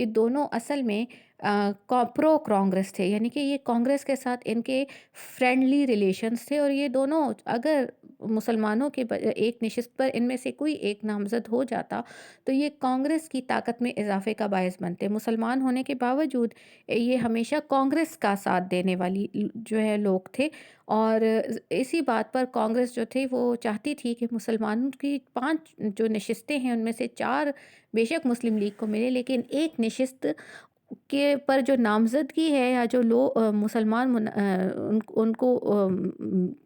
یہ دونوں اصل میں پرو کانگریس تھے، یعنی کہ یہ کانگریس کے ساتھ ان کے فرینڈلی ریلیشنز تھے، اور یہ دونوں اگر مسلمانوں کے ایک نشست پر ان میں سے کوئی ایک نامزد ہو جاتا تو یہ کانگریس کی طاقت میں اضافے کا باعث بنتے۔ مسلمان ہونے کے باوجود یہ ہمیشہ کانگریس کا ساتھ دینے والی جو ہے لوگ تھے، اور اسی بات پر کانگریس جو تھی وہ چاہتی تھی کہ مسلمانوں کی 5 جو نشستیں ہیں ان میں سے 4 بے شک مسلم لیگ کو ملے، لیکن ایک نشست کے پر جو نامزدگی ہے یا جو مسلمان ان کو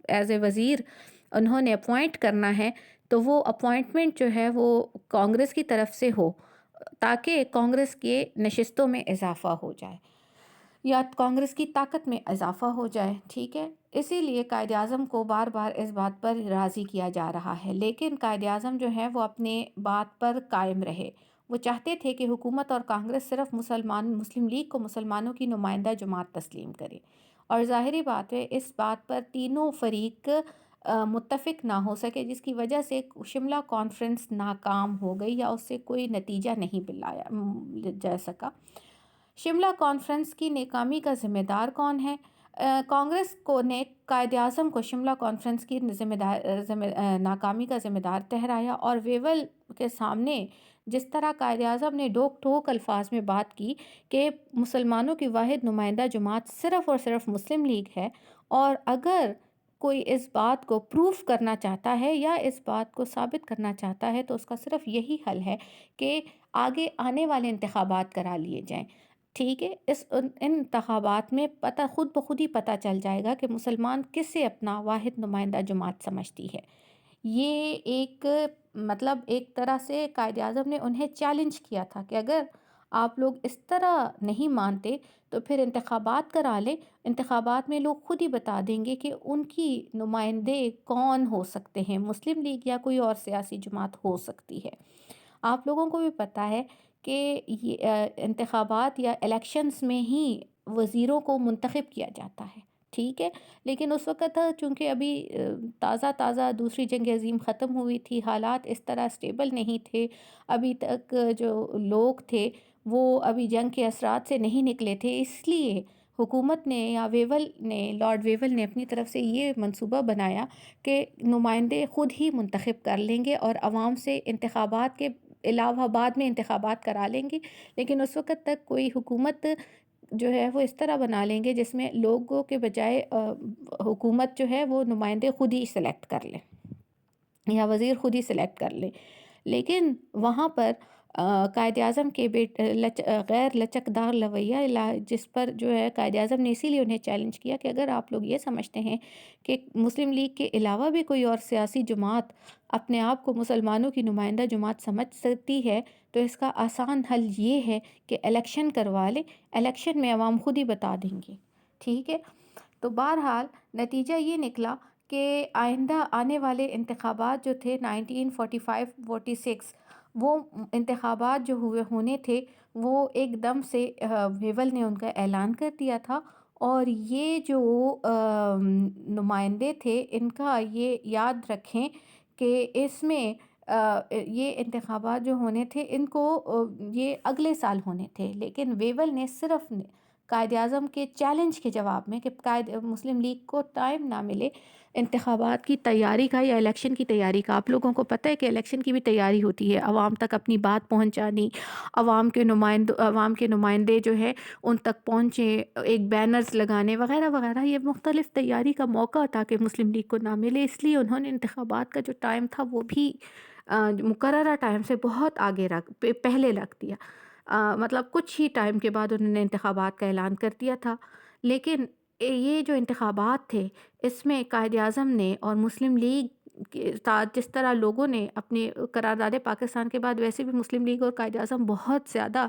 ایز اے وزیر انہوں نے اپوائنٹ کرنا ہے، تو وہ اپوائنٹمنٹ جو ہے وہ کانگریس کی طرف سے ہو، تاکہ کانگریس کے نشستوں میں اضافہ ہو جائے یا کانگریس کی طاقت میں اضافہ ہو جائے، ٹھیک ہے۔ اسی لیے قائد اعظم کو بار بار اس بات پر راضی کیا جا رہا ہے، لیکن قائد اعظم جو ہے وہ اپنے بات پر قائم رہے۔ وہ چاہتے تھے کہ حکومت اور کانگریس صرف مسلم لیگ کو مسلمانوں کی نمائندہ جماعت تسلیم کرے، اور ظاہری بات ہے اس بات پر تینوں فریق متفق نہ ہو سکے، جس کی وجہ سے شملہ کانفرنس ناکام ہو گئی یا اس سے کوئی نتیجہ نہیں جا سکا۔ شملہ کانفرنس کی ناکامی کا ذمہ دار کون ہے؟ کانگریس کو نے قائد اعظم کو شملہ کانفرنس کی ناکامی کا ذمہ دار ٹھہرایا، اور ویول کے سامنے جس طرح قائد اعظم نے ٹوک ٹوک الفاظ میں بات کی کہ مسلمانوں کی واحد نمائندہ جماعت صرف اور صرف مسلم لیگ ہے، اور اگر کوئی اس بات کو پروف کرنا چاہتا ہے یا اس بات کو ثابت کرنا چاہتا ہے تو اس کا صرف یہی حل ہے کہ آگے آنے والے انتخابات کرا لیے جائیں، ٹھیک ہے۔ ان انتخابات میں خود بخود ہی پتہ چل جائے گا کہ مسلمان کس سے اپنا واحد نمائندہ جماعت سمجھتی ہے۔ یہ ایک طرح سے قائد اعظم نے انہیں چیلنج کیا تھا کہ اگر آپ لوگ اس طرح نہیں مانتے تو پھر انتخابات کرا لیں، انتخابات میں لوگ خود ہی بتا دیں گے کہ ان کی نمائندے کون ہو سکتے ہیں، مسلم لیگ یا کوئی اور سیاسی جماعت ہو سکتی ہے۔ آپ لوگوں کو بھی پتہ ہے کہ یہ انتخابات یا الیکشنز میں ہی وزیروں کو منتخب کیا جاتا ہے، ٹھیک ہے، لیکن اس وقت چونکہ ابھی تازہ دوسری جنگ عظیم ختم ہوئی تھی، حالات اس طرح اسٹیبل نہیں تھے، ابھی تک جو لوگ تھے وہ ابھی جنگ کے اثرات سے نہیں نکلے تھے، اس لیے حکومت نے یا لارڈ ویول نے اپنی طرف سے یہ منصوبہ بنایا کہ نمائندے خود ہی منتخب کر لیں گے اور عوام سے انتخابات کے علاوہ بعد میں انتخابات کرا لیں گے، لیکن اس وقت تک کوئی حکومت جو ہے وہ اس طرح بنا لیں گے جس میں لوگوں کے بجائے حکومت جو ہے وہ نمائندے خود ہی سلیکٹ کر لیں یا وزیر خود ہی سلیکٹ کر لیں، لیکن وہاں پر قائد اعظم کے غیر لچکدار رویہ جس پر جو ہے قائد اعظم نے اسی لیے انہیں چیلنج کیا کہ اگر آپ لوگ یہ سمجھتے ہیں کہ مسلم لیگ کے علاوہ بھی کوئی اور سیاسی جماعت اپنے آپ کو مسلمانوں کی نمائندہ جماعت سمجھ سکتی ہے تو اس کا آسان حل یہ ہے کہ الیکشن کروا لیں، الیکشن میں عوام خود ہی بتا دیں گے، ٹھیک ہے۔ تو بہرحال نتیجہ یہ نکلا کہ آنے والے انتخابات جو تھے 1945-46 وہ انتخابات جو ہونے تھے وہ ایک دم سے ویول نے ان کا اعلان کر دیا تھا، اور یہ جو نمائندے تھے ان کا یہ یاد رکھیں کہ اس میں یہ انتخابات جو ہونے تھے ان کو یہ اگلے سال ہونے تھے، لیکن ویول نے صرف قائد اعظم کے چیلنج کے جواب میں کہ مسلم لیگ کو ٹائم نہ ملے انتخابات کی تیاری کا یا الیکشن کی تیاری کا، آپ لوگوں کو پتہ ہے کہ الیکشن کی بھی تیاری ہوتی ہے، عوام تک اپنی بات پہنچانی، عوام کے نمائندے جو ہے ان تک پہنچے، ایک بینرز لگانے وغیرہ وغیرہ، یہ مختلف تیاری کا موقع تھا کہ مسلم لیگ کو نہ ملے، اس لیے انہوں نے انتخابات کا جو ٹائم تھا وہ بھی مقررہ ٹائم سے بہت پہلے رکھ دیا، مطلب کچھ ہی ٹائم کے بعد انہوں نے انتخابات کا اعلان کر دیا تھا۔ لیکن یہ جو انتخابات تھے اس میں قائد اعظم نے اور مسلم لیگ کے ساتھ جس طرح لوگوں نے اپنے قرارداد پاکستان کے بعد، ویسے بھی مسلم لیگ اور قائد اعظم بہت زیادہ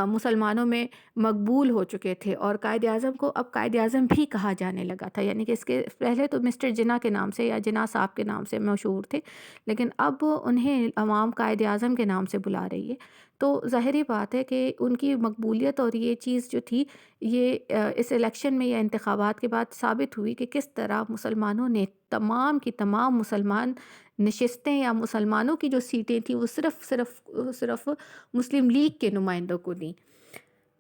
مسلمانوں میں مقبول ہو چکے تھے، اور قائد اعظم کو اب قائد اعظم بھی کہا جانے لگا تھا، یعنی کہ اس کے پہلے تو مسٹر جناح کے نام سے یا جناح صاحب کے نام سے مشہور تھے، لیکن اب انہیں عوام قائد اعظم کے نام سے بلا رہی ہے، تو ظاہری بات ہے کہ ان کی مقبولیت اور یہ چیز جو تھی یہ اس الیکشن میں یا انتخابات کے بعد ثابت ہوئی کہ کس طرح مسلمانوں نے تمام کی تمام مسلمان نشستیں یا مسلمانوں کی جو سیٹیں تھیں وہ صرف مسلم لیگ کے نمائندوں کو دیں۔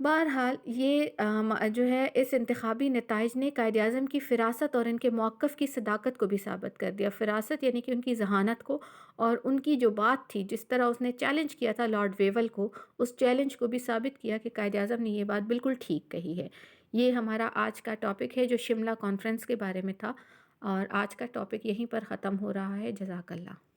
بہرحال یہ جو ہے اس انتخابی نتائج نے قائد اعظم کی فراست اور ان کے موقف کی صداقت کو بھی ثابت کر دیا۔ فراست یعنی کہ ان کی ذہانت کو، اور ان کی جو بات تھی، جس طرح اس نے چیلنج کیا تھا لارڈ ویول کو، اس چیلنج کو بھی ثابت کیا کہ قائد اعظم نے یہ بات بالکل ٹھیک کہی ہے۔ یہ ہمارا آج کا ٹاپک ہے جو شملہ کانفرنس کے بارے میں تھا، اور آج کا ٹاپک یہیں پر ختم ہو رہا ہے۔ جزاک اللہ۔